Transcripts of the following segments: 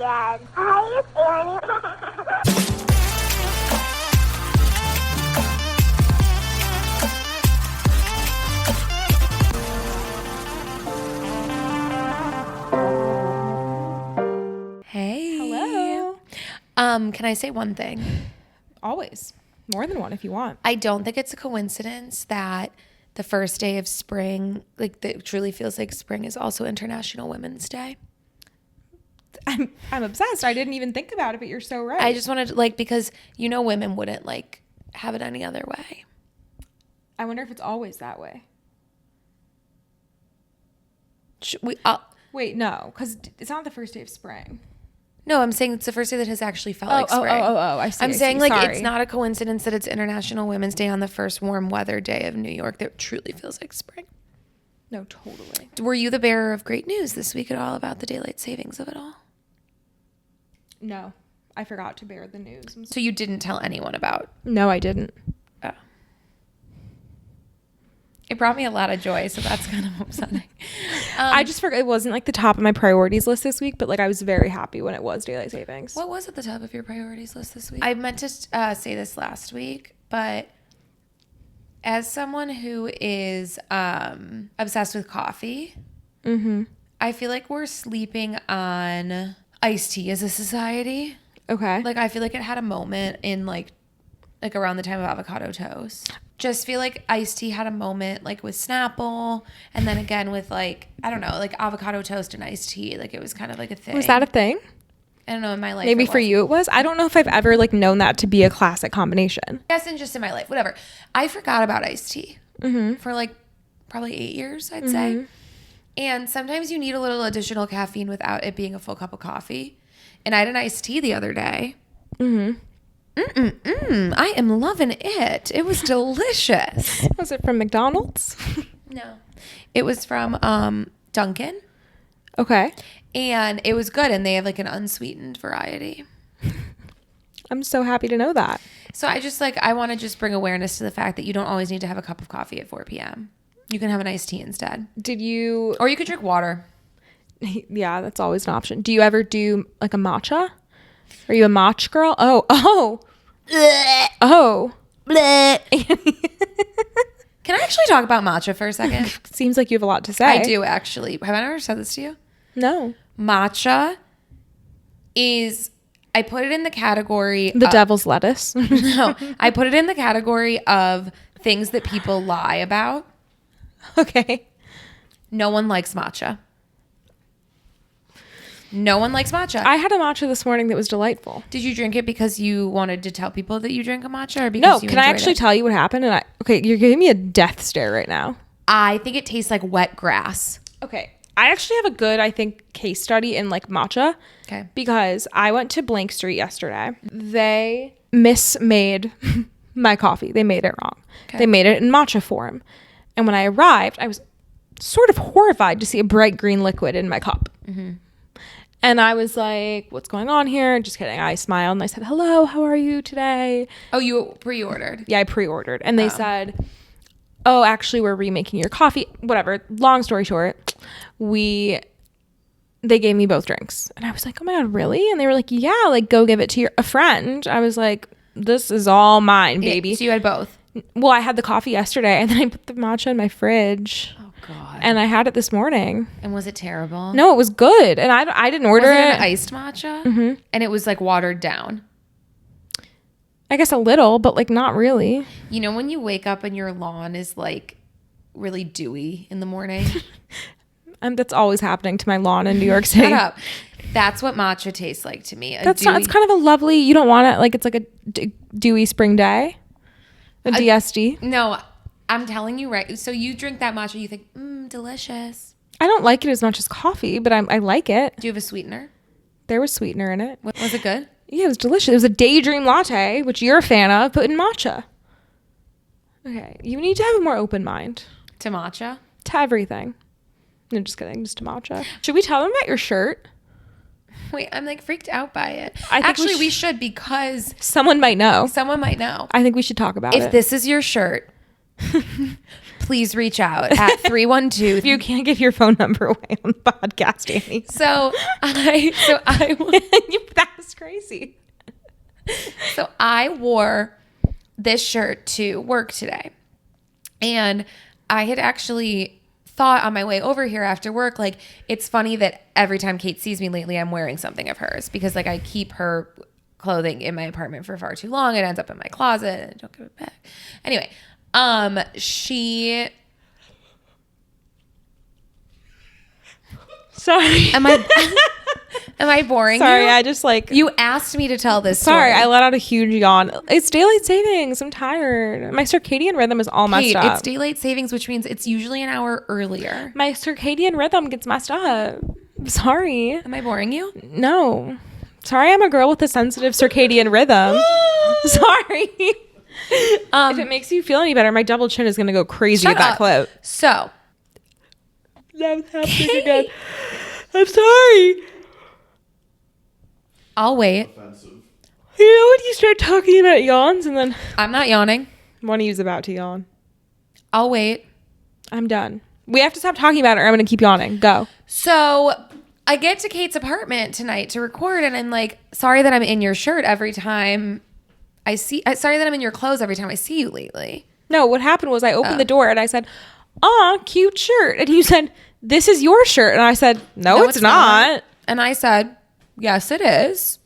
Dad. Hi, it's Annie. Hey. Hello. Can I say one thing? Always. More than one if you want. I don't think it's a coincidence that the first day of spring, like that truly feels like spring, is also International Women's Day. I'm obsessed. I didn't even think about it, but you're so right. I just wanted to, because women wouldn't have it any other way. I wonder if it's always that way. Wait, no, because it's not the first day of spring. No, I'm saying it's the first day that has actually felt like spring. I see. I'm saying Sorry. it's not a coincidence that it's International Women's Day on the first warm weather day of New York that truly feels like spring. No, totally. Were you the bearer of great news this week at all about the daylight savings of it all? No, I forgot to bear the news. So you didn't tell anyone about? No, I didn't. Oh. It brought me a lot of joy, so that's kind of upsetting. I just forgot. It wasn't like the top of my priorities list this week, but I was very happy when it was daylight savings. What was at the top of your priorities list this week? I meant to say this last week, but as someone who is obsessed with coffee, I feel like we're sleeping on iced tea as a society. Okay. I feel like it had a moment in like around the time of avocado toast. Just feel like iced tea had a moment with Snapple, and then again with avocado toast and iced tea. It was kind of like a thing. Was that a thing? I don't know, in my life. Maybe for you it was. I don't know if I've ever known that to be a classic combination. Yes, and just in my life, whatever. I forgot about iced tea for probably 8 years, I'd say. And sometimes you need a little additional caffeine without it being a full cup of coffee. And I had an iced tea the other day. I am loving it. It was delicious. Was it from McDonald's? No. It was from Dunkin'. Okay. And it was good. And they have an unsweetened variety. I'm so happy to know that. So I just I want to just bring awareness to the fact that you don't always need to have a cup of coffee at 4 p.m. You can have an iced tea instead. Or you could drink water. Yeah, that's always an option. Do you ever do a matcha? Are you a matcha girl? Oh. Can I actually talk about matcha for a second? Seems like you have a lot to say. I do, actually. Have I ever said this to you? No. Matcha is, I put it in the category The devil's lettuce. No, I put it in the category of things that people lie about. Okay. No one likes matcha. No one likes matcha. I had a matcha this morning that was delightful. Did you drink it because you wanted to tell people that you drink a matcha, or because No, can I actually tell you what happened? Okay, you're giving me a death stare right now. I think it tastes like wet grass. Okay. I actually have a good, case study in matcha. Okay. Because I went to Blank Street yesterday. They mismade my coffee. They made it wrong. Okay. They made it in matcha form. And when I arrived, I was sort of horrified to see a bright green liquid in my cup. And I was like, what's going on here? Just kidding. I smiled and I said, hello, how are you today? Oh, you pre-ordered? Yeah, I pre-ordered. And they said, oh, actually, we're remaking your coffee. Whatever. Long story short, they gave me both drinks. And I was like, oh my God, really? And they were like, yeah, go give it to a friend. I was like, this is all mine, baby. So you had both? Well, I had the coffee yesterday and then I put the matcha in my fridge. Oh, God. And I had it this morning. And was it terrible? No, it was good. And I didn't order was it. an iced matcha? And it was watered down? I guess a little, but not really. You know when you wake up and your lawn is really dewy in the morning? That's always happening to my lawn in New York City. Shut up. That's what matcha tastes like to me. It's kind of a lovely, you don't want it it's a dewy spring day. A DSD. No, I'm telling you, right? So you drink that matcha, you think, delicious. I don't like it as much as coffee, but I like it. Do you have a sweetener? There was sweetener in it. Was it good? Yeah, it was delicious. It was a daydream latte, which you're a fan of, put in matcha. Okay, you need to have a more open mind. To matcha? To everything. No, just kidding. Just to matcha. Should we tell them about your shirt? Wait, I'm freaked out by it. I think Actually, we should because someone might know. Someone might know. I think we should talk about it. If this is your shirt, please reach out at 312. You can't give your phone number away on the podcast, Annie. So I That was crazy. So I wore this shirt to work today. And I had actually thought on my way over here after work, like, it's funny that every time Kate sees me lately, I'm wearing something of hers because, like, I keep her clothing in my apartment for far too long. It ends up in my closet and I don't give it back. Anyway, Sorry. Am I boring Sorry, you? I just like... You asked me to tell this Sorry, story. I let out a huge yawn. It's daylight savings. I'm tired. My circadian rhythm is all messed Kate, up. it's daylight savings, which means it's usually an hour earlier. My circadian rhythm gets messed up. Sorry. Am I boring you? No. Sorry, I'm a girl with a sensitive circadian rhythm. Sorry. If it makes you feel any better, my double chin is going to go crazy at that clip. So. That was happening again. I'm sorry. I'll wait. Offensive. You know when you start talking about yawns and then I'm not yawning. one of you's about to yawn. I'll wait. I'm done. We have to stop talking about it or I'm going to keep yawning. Go. So I get to Kate's apartment tonight to record and I'm like, sorry that I'm in your shirt every time sorry that I'm in your clothes every time I see you lately. No, what happened was I opened the door and I said, "Aw, cute shirt." And you said, "This is your shirt." And I said, no, it's not. And I said, yes, it is.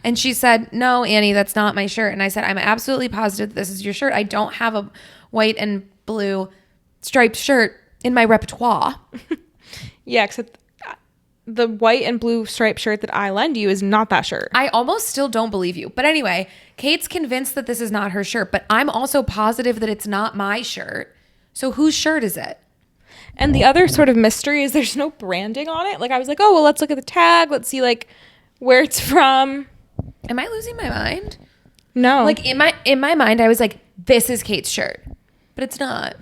And she said, no, Annie, that's not my shirt. And I said, I'm absolutely positive that this is your shirt. I don't have a white and blue striped shirt in my repertoire. Yeah, except the white and blue striped shirt that I lend you is not that shirt. I almost still don't believe you. But anyway, Kate's convinced that this is not her shirt, but I'm also positive that it's not my shirt. So whose shirt is it? And the other sort of mystery is there's no branding on it. Like I was like, oh, well, let's look at the tag. Let's see like where it's from. Am I losing my mind? No. Like in my mind, I was like, this is Kate's shirt, but it's not.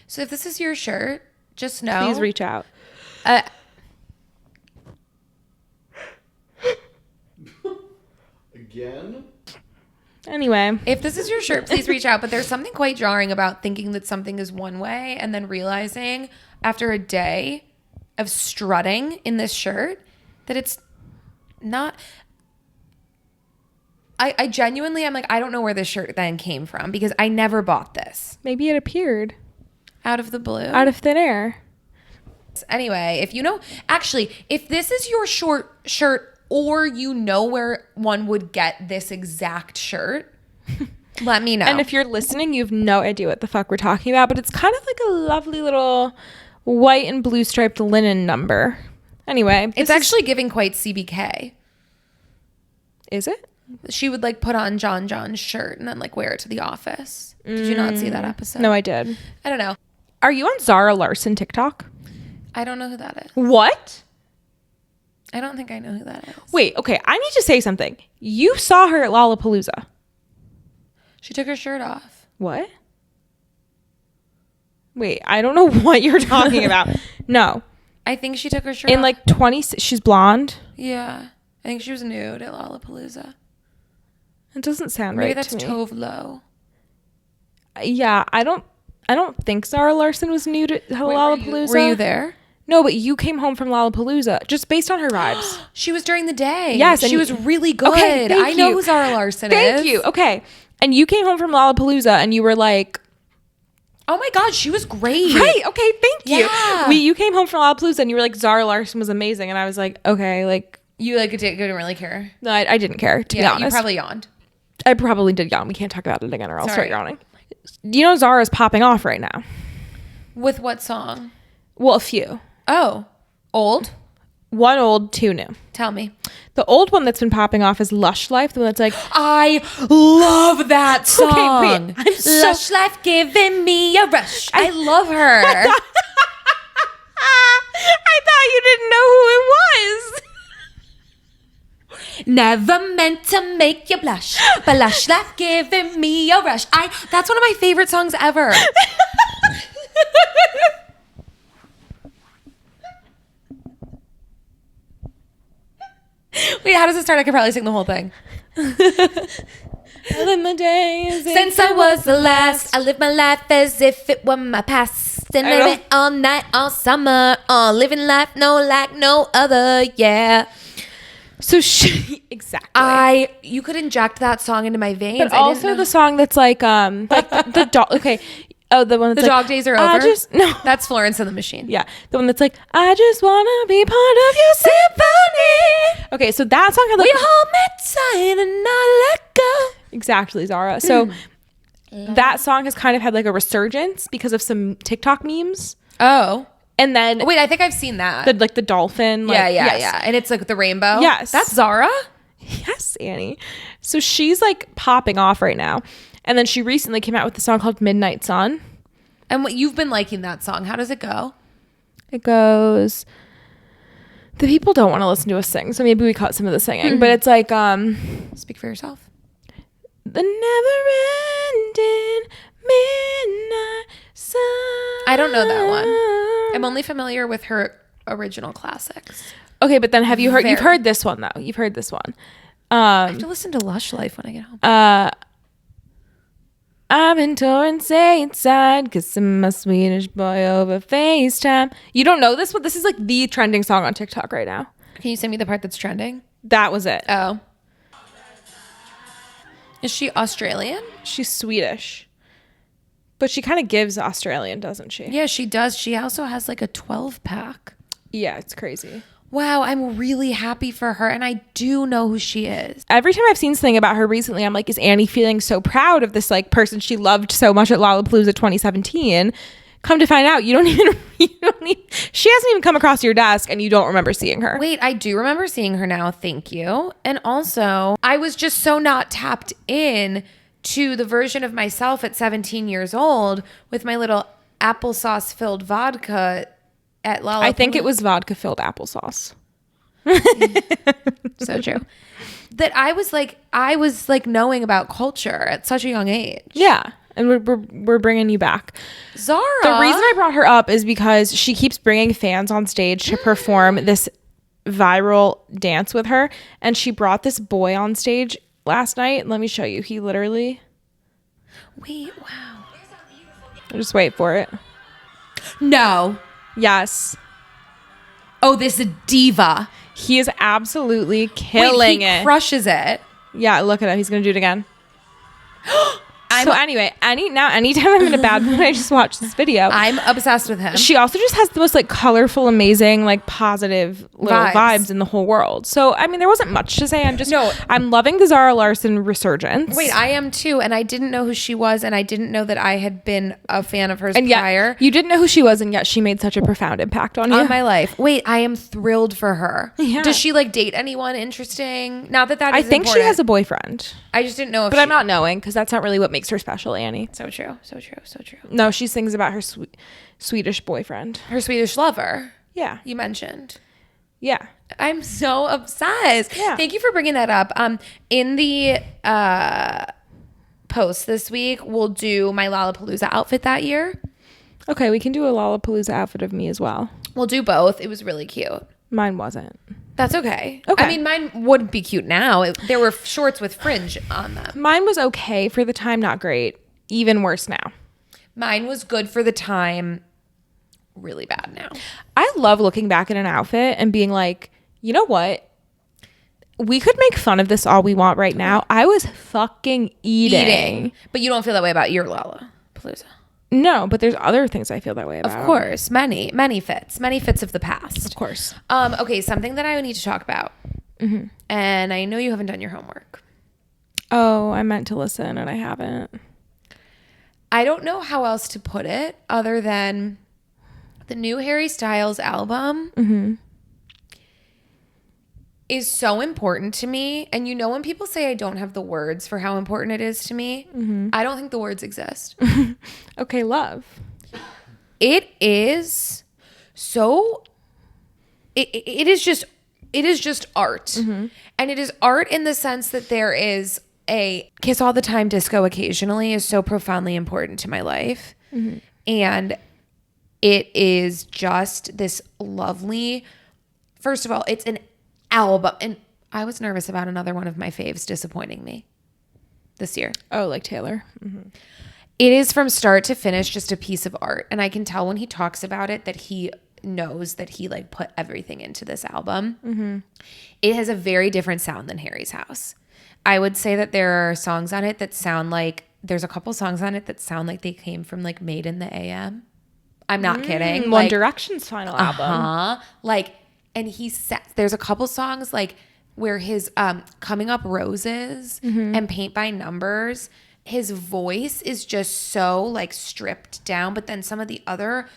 So if this is your shirt, just know. Please reach out. Again? Anyway. If this is your shirt, please reach out. But there's something quite jarring about thinking that something is one way and then realizing after a day of strutting in this shirt that it's not. I genuinely, I'm like, I don't know where this shirt then came from because I never bought this. Maybe it appeared. Out of the blue? Out of thin air. Anyway, if you know, actually, if this is your short shirt or you know where one would get this exact shirt, let me know. And if you're listening, you have no idea what the fuck we're talking about, but it's kind of like a lovely little white and blue striped linen number. Anyway. It's actually giving quite CBK. Is it? She would like put on John's shirt and then like wear it to the office. Did you not see that episode? No, I did. I don't know. Are you on Zara Larson TikTok? I don't know who that is. What? I don't think I know who that is. Wait, okay. I need to say something. You saw her at Lollapalooza. She took her shirt off. What? Wait, I don't know what you're talking about. No. I think she took her shirt In off. like 20, she's blonde. Yeah. I think she was nude at Lollapalooza. It doesn't sound Maybe right that's to me. Tove Lo. Yeah, I don't think Zara Larson was nude at Lollapalooza. Were you there? No, but you came home from Lollapalooza just based on her vibes. She was during the day. Yes, She and- was really good. Okay, thank I know you. who Zara Larson is. Thank you. Okay. And you came home from Lollapalooza and you were like, Oh my God, she was great. right, okay, thank you. Yeah. You came home from Lollapalooza and you were like, Zara Larson was amazing. And I was like, okay, like, You like didn't really care. no, I didn't care, to be Yeah, honest. you probably yawned. I probably did yawn. We can't talk about it again or I'll Sorry. start yawning. You know Zara's popping off right now. With what song? Well, a few. Oh, old? One old, two new. Tell me. The old one that's been popping off is Lush Life, the one that's like, I love that song. wait, I'm so- Lush Life giving me a rush. I love her. I thought you didn't know who it was. Never meant to make you blush, but Lush Life giving me a rush. That's one of my favorite songs ever. Wait, how does it start? I could probably sing the whole thing. I live my days Since I was the last, I live my life as if it were my past. And I know. living all night, all summer, living life like no other, yeah. So she exactly. You could inject that song into my veins. But also the song that's like the dog. Okay. Oh, the one that's The like, Dog Days Are Over? No. That's Florence and the Machine. Yeah. The one that's like, I just want to be part of your symphony. Okay, so that song had like... We hold me tight and not let go. Exactly, Zara. So that song has kind of had like a resurgence because of some TikTok memes. Oh. And then... Wait, I think I've seen that. the dolphin. Like, Yeah. And it's like the rainbow. Yes. That's Zara? Yes, Annie. So she's like popping off right now. And then she recently came out with a song called Midnight Sun. And what you've been liking that song. How does it go? It goes, the people don't want to listen to us sing, so maybe we cut some of the singing. But it's like Speak for yourself. the never-ending midnight sun. I don't know that one. I'm only familiar with her original classics. Okay, but then have you heard? You've Very. heard this one though. You've heard this one. I have to listen to Lush Life when I get home. I've been touring stateside, kissing my Swedish boy over FaceTime. You don't know this one? This is like the trending song on TikTok right now. Can you send me the part that's trending? That was it. Oh. Is she Australian? She's Swedish. But she kind of gives Australian, doesn't she? Yeah, she does. She also has like a 12-pack. Yeah, it's crazy. Wow, I'm really happy for her. And I do know who she is. Every time I've seen something about her recently, I'm like, is Annie feeling so proud of this like person she loved so much at Lollapalooza 2017? Come to find out, she hasn't even come across your desk and you don't remember seeing her. Wait, I do remember seeing her now. Thank you. And also, I was just so not tapped in to the version of myself at 17 years old with my little applesauce filled vodka at Lollapalooza. I think it was vodka filled applesauce. So true. That I was like knowing about culture at such a young age. Yeah. And we're bringing you back. Zara. The reason I brought her up is because she keeps bringing fans on stage to perform this viral dance with her. And she brought this boy on stage last night. Let me show you. He literally... Wait, wow. Just wait for it. No. Yes. Oh, this diva. He is absolutely killing Wait, he it. crushes it. Yeah, look at him. He's going to do it again. So anyway, anytime I'm in a bad mood, I just watch this video. I'm obsessed with him. She also just has the most like colorful, amazing, like positive little vibes in the whole world. So, I mean, there wasn't much to say. I'm loving the Zara Larsson resurgence. Wait, I am too. And I didn't know who she was. And I didn't know that I had been a fan of hers and yet, prior. You didn't know who she was, and yet she made such a profound impact on you. On my life. Wait, I am thrilled for her. Yeah. Does she like date anyone interesting? Not that I think she has a boyfriend. I just didn't know if But I'm not knowing because that's not really what makes her special, Annie. So true. So true. So true. No, she sings about her Swedish boyfriend. Her Swedish lover. Yeah. You mentioned. Yeah. I'm so obsessed. Yeah. Thank you for bringing that up. In the post this week, we'll do my Lollapalooza outfit that year. Okay, we can do a Lollapalooza outfit of me as well. We'll do both. It was really cute. Mine wasn't. That's okay. Okay. I mean, mine wouldn't be cute now. There were shorts with fringe on them. Mine was okay for the time, not great. Even worse now. Mine was good for the time, really bad now. I love looking back at an outfit and being like, you know what? We could make fun of this all we want right now. I was fucking eating. But you don't feel that way about your Lollapalooza. No, but there's other things I feel that way about. Of course. Many fits of the past. Of course. Okay, something that I would need to talk about. Mm-hmm. And I know you haven't done your homework. Oh, I meant to listen and I haven't. I don't know how else to put it other than the new Harry Styles album is so important to me. And you know when people say I don't have the words for how important it is to me, I don't think the words exist. Okay, love. It is so... It is just art. And it is art in the sense that there is a kiss all the time disco occasionally is so profoundly important to my life. And it is just this lovely, first of all, it's an album. And I was nervous about another one of my faves disappointing me. this year. Oh, like Taylor. Mm-hmm. It is from start to finish just a piece of art. And I can tell when he talks about it that he knows that he like put everything into this album. Mm-hmm. It has a very different sound than Harry's House. I would say that there are songs on it that sound like, there's a couple songs on it that sound like they came from like Made in the AM. I'm not kidding. One Direction's final album. Like, and he said, there's a couple songs like where his Coming Up Roses and Paint by Numbers, his voice is just so like stripped down. But then some of the other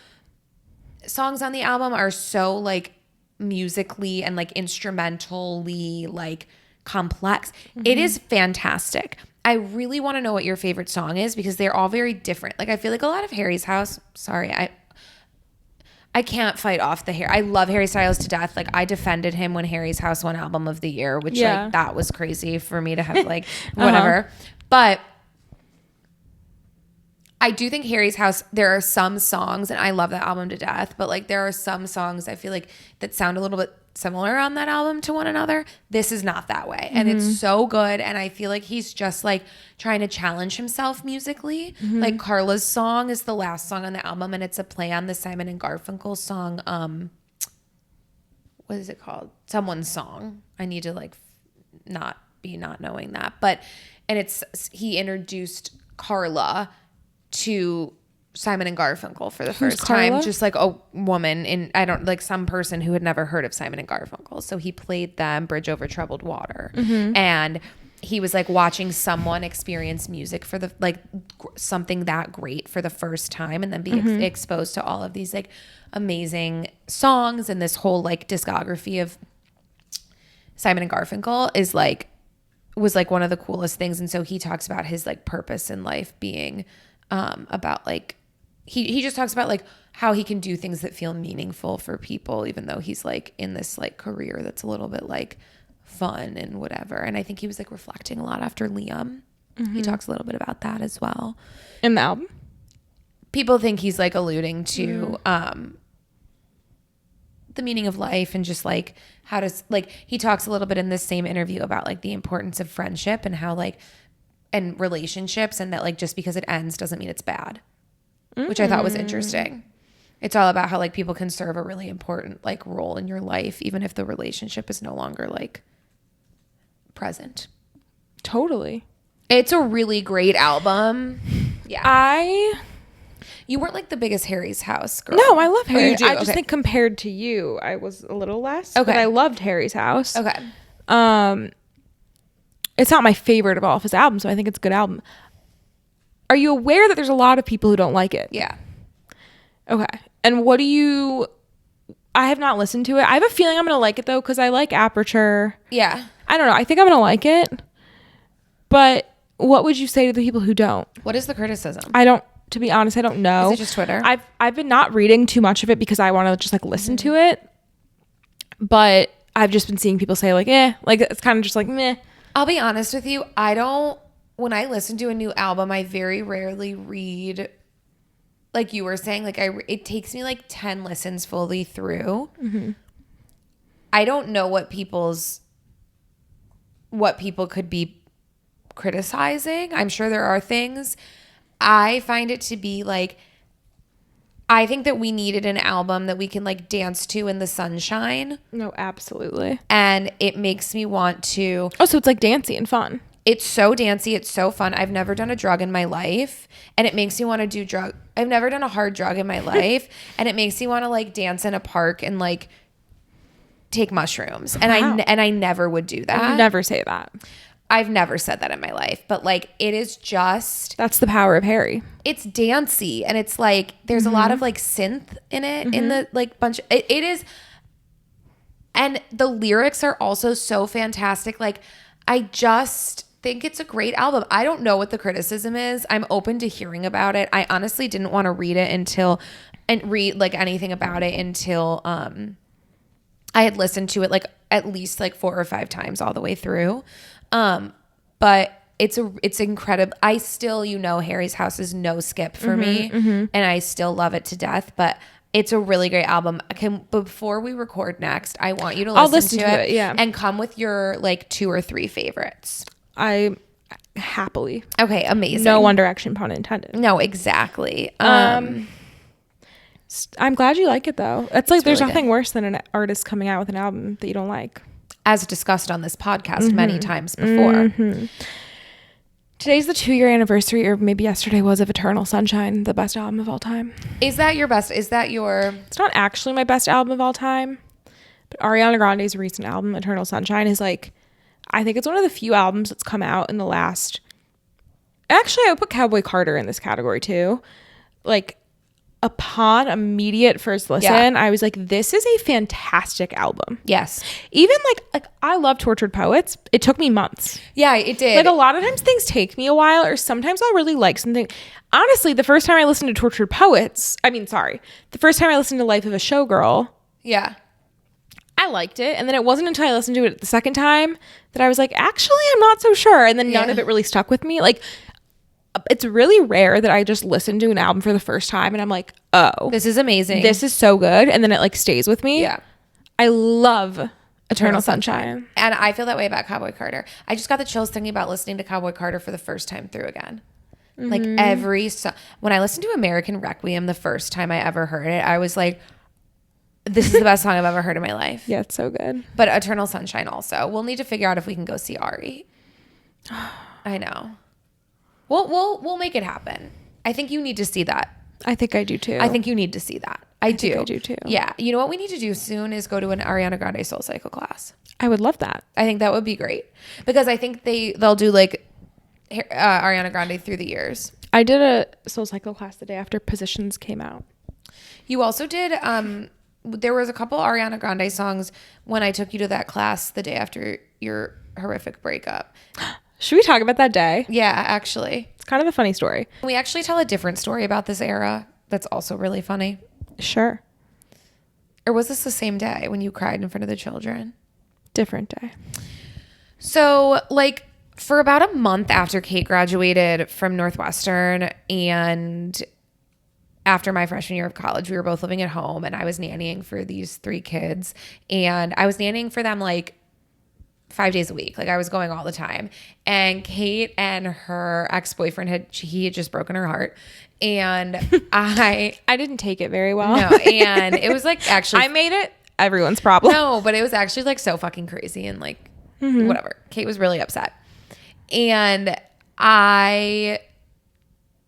songs on the album are so like musically and like instrumentally like complex. It is fantastic. I really want to know what your favorite song is because they're all very different. Like I feel like a lot of Harry's House, sorry, I can't fight off the hair. I love Harry Styles to death. Like I defended him when Harry's House won Album of the Year, which like that was crazy for me to have like whatever. But I do think Harry's House, there are some songs, and I love that album to death, but like there are some songs I feel like that sound a little bit similar on that album to one another. This is not that way. And it's so good. And I feel like he's just like trying to challenge himself musically. Like Carla's song is the last song on the album, and it's a play on the Simon and Garfunkel song. What is it called? Someone's Song. I need to like not knowing that. But, and it's, he introduced Carla to Simon and Garfunkel for the first time, just like a woman in, I don't like some person who had never heard of Simon and Garfunkel. So he played them Bridge Over Troubled Water. And he was like watching someone experience music for the, like something that great for the first time and then be exposed to all of these like amazing songs and this whole like discography of Simon and Garfunkel is like, was like one of the coolest things. And so he talks about his like purpose in life being about like he just talks about like how he can do things that feel meaningful for people even though he's like in this like career that's a little bit like fun and whatever. And I think he was like reflecting a lot after Liam. He talks a little bit about that as well in the album. People think he's like alluding to the meaning of life and just like how to like, he talks a little bit in this same interview about like the importance of friendship and how like and relationships, and that like just because it ends doesn't mean it's bad, which I thought was interesting. It's all about how like people can serve a really important like role in your life even if the relationship is no longer like present. Totally. It's a really great album. Yeah. You weren't like the biggest Harry's House girl. No, I love Harry. You do? I just think compared to you, I was a little less. Okay. But I loved Harry's House. Okay. It's not my favorite of all of his albums, so I think it's a good album. Are you aware that there's a lot of people who don't like it? Yeah. Okay. And what do you... I have not listened to it. I have a feeling I'm going to like it, though, because I like Aperture. Yeah. I don't know. I think I'm going to like it. But what would you say to the people who don't? What is the criticism? I don't... To be honest, I don't know. Is it just Twitter? I've been not reading too much of it because I want to just like listen to it. But I've just been seeing people say like, like it's kind of just like, meh. I'll be honest with you. When I listen to a new album, I very rarely read, like you were saying, like it takes me like 10 listens fully through. I don't know what people could be criticizing. I'm sure there are things. I find it to be like, I think that we needed an album that we can like dance to in the sunshine. No, absolutely. And it makes me want to. Oh, so it's like dancey and fun. It's so dancey. It's so fun. I've never done a drug in my life. And it makes me want to do drug. I've never done a hard drug in my life. And it makes me want to like dance in a park and like take mushrooms. And I never would do that. I would never say that. I've never said that in my life, but like it is just, that's the power of Harry. It's dancey and it's like there's a lot of like synth in it in the like bunch. It is, and the lyrics are also so fantastic. Like I just think it's a great album. I don't know what the criticism is. I'm open to hearing about it. I honestly didn't want to read like anything about it until I had listened to it like at least like 4 or 5 times all the way through. But it's incredible. I still, Harry's House is no skip for me and I still love it to death, but it's a really great album. Before we record next, I want you to listen to it yeah. and come with your like 2 or 3 favorites. happily. Okay, amazing. No One Direction, pun intended. No, exactly. I'm glad you like it though. It's like there's really nothing good. worse than an artist coming out with an album that you don't like. As discussed on this podcast many times before. Today's the 2-year anniversary, or maybe yesterday was, of Eternal Sunshine, the best album of all time. Is that your best? Is that your... It's not actually my best album of all time, but Ariana Grande's recent album, Eternal Sunshine, is like, I think it's one of the few albums that's come out in the last... Actually, I would put Cowboy Carter in this category too. Like, upon immediate first listen, I was like, this is a fantastic album. Yes. Even like I love Tortured Poets. It took me months. Yeah, it did. Like, a lot of times things take me a while, or sometimes I'll really like something. Honestly, the first time I listened to Tortured Poets, the first time I listened to Life of a Showgirl, Yeah. I liked it. And then it wasn't until I listened to it the second time that I was like, actually, I'm not so sure. And then none of it really stuck with me. Like, it's really rare that I just listen to an album for the first time and I'm like, oh, This is amazing. this is so good. And then it like stays with me. Yeah. I love Eternal Sunshine. And I feel that way about Cowboy Carter. I just got the chills thinking about listening to Cowboy Carter for the first time through again. Like every song. When I listened to American Requiem the first time I ever heard it, I was like, this is the best song I've ever heard in my life. Yeah, it's so good. But Eternal Sunshine also. We'll need to figure out if we can go see Ari. I know. We'll make it happen. I think you need to see that. I think I do too. I think you need to see that. I do. I do too. Yeah. You know what we need to do soon is go to an Ariana Grande Soul Cycle class. I would love that. I think that would be great because I think they'll do like Ariana Grande through the years. I did a Soul Cycle class the day after Positions came out. You also did. There was a couple Ariana Grande songs when I took you to that class the day after your horrific breakup. Should we talk about that day? Yeah, actually. It's kind of a funny story. We actually tell a different story about this era that's also really funny. Sure. Or was this the same day when you cried in front of the children? Different day. So, like, for about a month after Kate graduated from Northwestern and after my freshman year of college, we were both living at home and I was nannying for these 3 kids. And I was nannying for them, like, 5 days a week. Like, I was going all the time. And Kate and her ex-boyfriend he had just broken her heart. And I didn't take it very well. No, and it was like actually I made it everyone's problem. No, but it was actually like so fucking crazy and like whatever. Kate was really upset. And I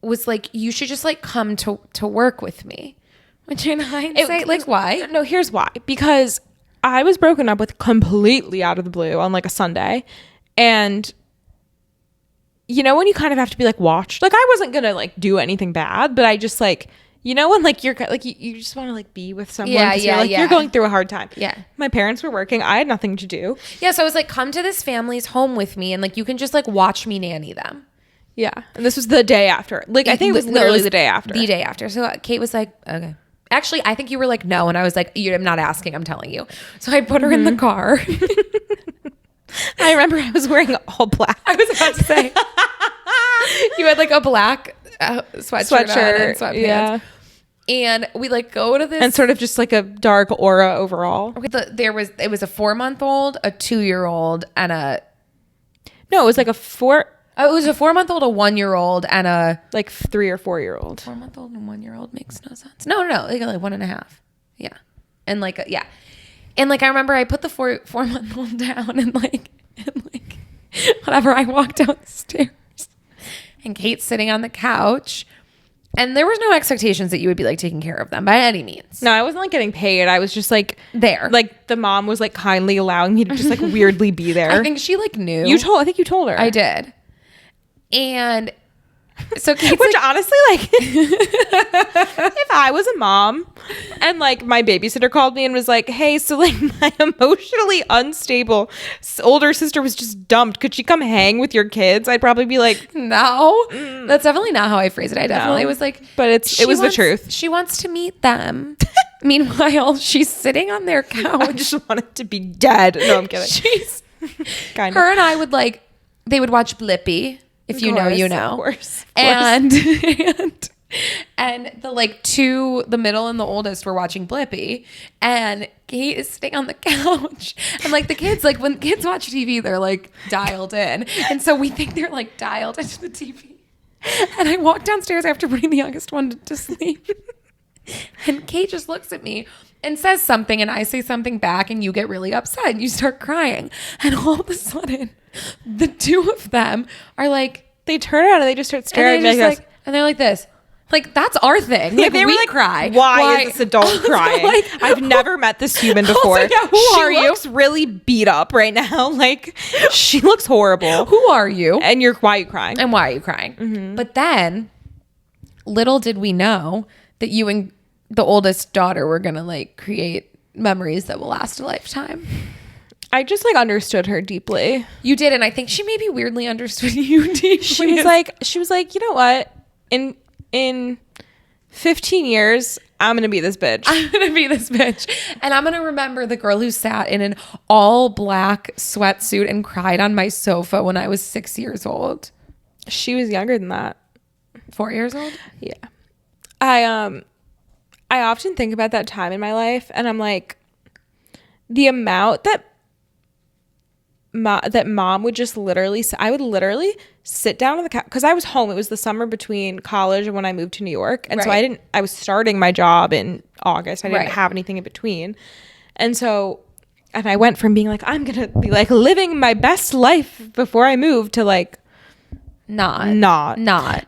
was like, you should just like come to work with me. Which in hindsight, like why? No, here's why. Because I was broken up with completely out of the blue on like a Sunday. And you know when you kind of have to be like watched? Like I wasn't going to like do anything bad, but I just like, you know when like you're like you just want to like be with someone you're going through a hard time. Yeah. My parents were working. I had nothing to do. Yeah, so I was like, come to this family's home with me and like you can just like watch me nanny them. Yeah. And this was the day after. Like I think it was literally the day after. The day after. So Kate was like, okay. Actually, I think you were like, no. And I was like, I'm not asking. I'm telling you. So I put her in the car. I remember I was wearing all black. I was about to say. You had like a black sweatshirt on and sweatpants. Yeah. And we like go to this. And sort of just like a dark aura overall. It was a 4-month-old, a 2-year-old, and a... No, it was like a 4-month-old, a 1-year-old, and a... Like 3 or 4-year-old. 4-month-old and 1-year-old makes no sense. No, like 1.5. Yeah. And like, yeah. And like, I remember I put the 4-month-old down and like, whatever, I walked downstairs and Kate's sitting on the couch and there was no expectations that you would be like taking care of them by any means. No, I wasn't like getting paid. I was just like there. Like the mom was like kindly allowing me to just like weirdly be there. I think she like knew. I think you told her. I did. And so Kate's which like, honestly, like, if I was a mom and like my babysitter called me and was like, hey, so like my emotionally unstable older sister was just dumped. Could she come hang with your kids? I'd probably be like, no, that's definitely not how I phrased it. I definitely was like, but it was the truth. She wants to meet them. Meanwhile, she's sitting on their couch. I just wanted to be dead. No, I'm kidding. She's kind her of. and I would like, they would watch Blippi. If you know, you know. Of course. And And the middle and the oldest were watching Blippi, and Kate is sitting on the couch. And like the kids, like when kids watch TV, they're like dialed in. And so we think they're like dialed into the TV. And I walk downstairs after putting the youngest one to sleep. And Kate just looks at me and says something, and I say something back, and you get really upset and you start crying. And all of a sudden, the two of them are like, they turn around and they just start staring at me. And they're like this. Like, that's our thing. Like, they were like, cry. Why is this adult crying? Like, I've never met this human before. Like, yeah, who are you? She looks really beat up right now. Like, she looks horrible. Who are you? And why are you crying? And why are you crying? Mm-hmm. But then, little did we know that you and the oldest daughter were going to, like, create memories that will last a lifetime. I just, like, understood her deeply. You did, and I think she maybe weirdly understood you deeply. She was like, you know what? In 15 years, I'm going to be this bitch. I'm going to be this bitch. And I'm going to remember the girl who sat in an all black sweatsuit and cried on my sofa when I was 6 years old. She was younger than that. 4 years old? Yeah. I often think about that time in my life, and I'm like, the amount that mom would just literally, I would literally sit down on the couch, because I was home. It was the summer between college and when I moved to New York. And so I was starting my job in August. I didn't have anything in between. And I went from being like, I'm going to be like living my best life before I moved to like, not.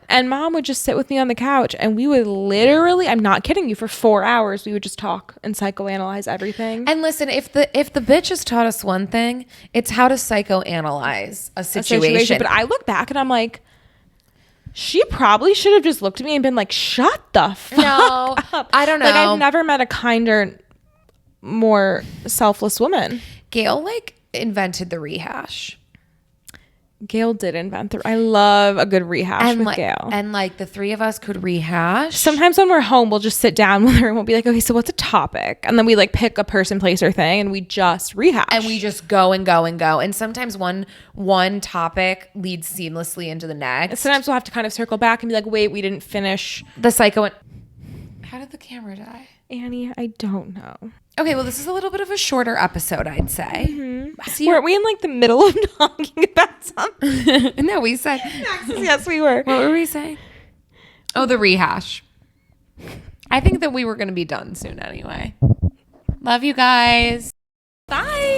And mom would just sit with me on the couch, and we would literally, I'm not kidding you, for 4 hours we would just talk and psychoanalyze everything. And listen, if the bitch has taught us one thing, it's how to psychoanalyze a situation. But I look back and I'm like, she probably should have just looked at me and been like, shut the fuck up. I don't know. Like, I've never met a kinder, more selfless woman. Gail like invented the rehash. Gail did invent I love a good rehash with Gail. And like the three of us could rehash. Sometimes when we're home, we'll just sit down with her and we'll be like, okay, so what's a topic? And then we like pick a person, place, or thing, and we just rehash. And we just go and go and go. And sometimes one topic leads seamlessly into the next. Sometimes we'll have to kind of circle back and be like, wait, we didn't finish the psycho. How did the camera die? Annie, I don't know. Okay, well, this is a little bit of a shorter episode, I'd say. Mm-hmm. Weren't we in like the middle of talking about something? No, we said. Yes, we were. What were we saying? Oh, the rehash. I think that we were going to be done soon anyway. Love you guys. Bye.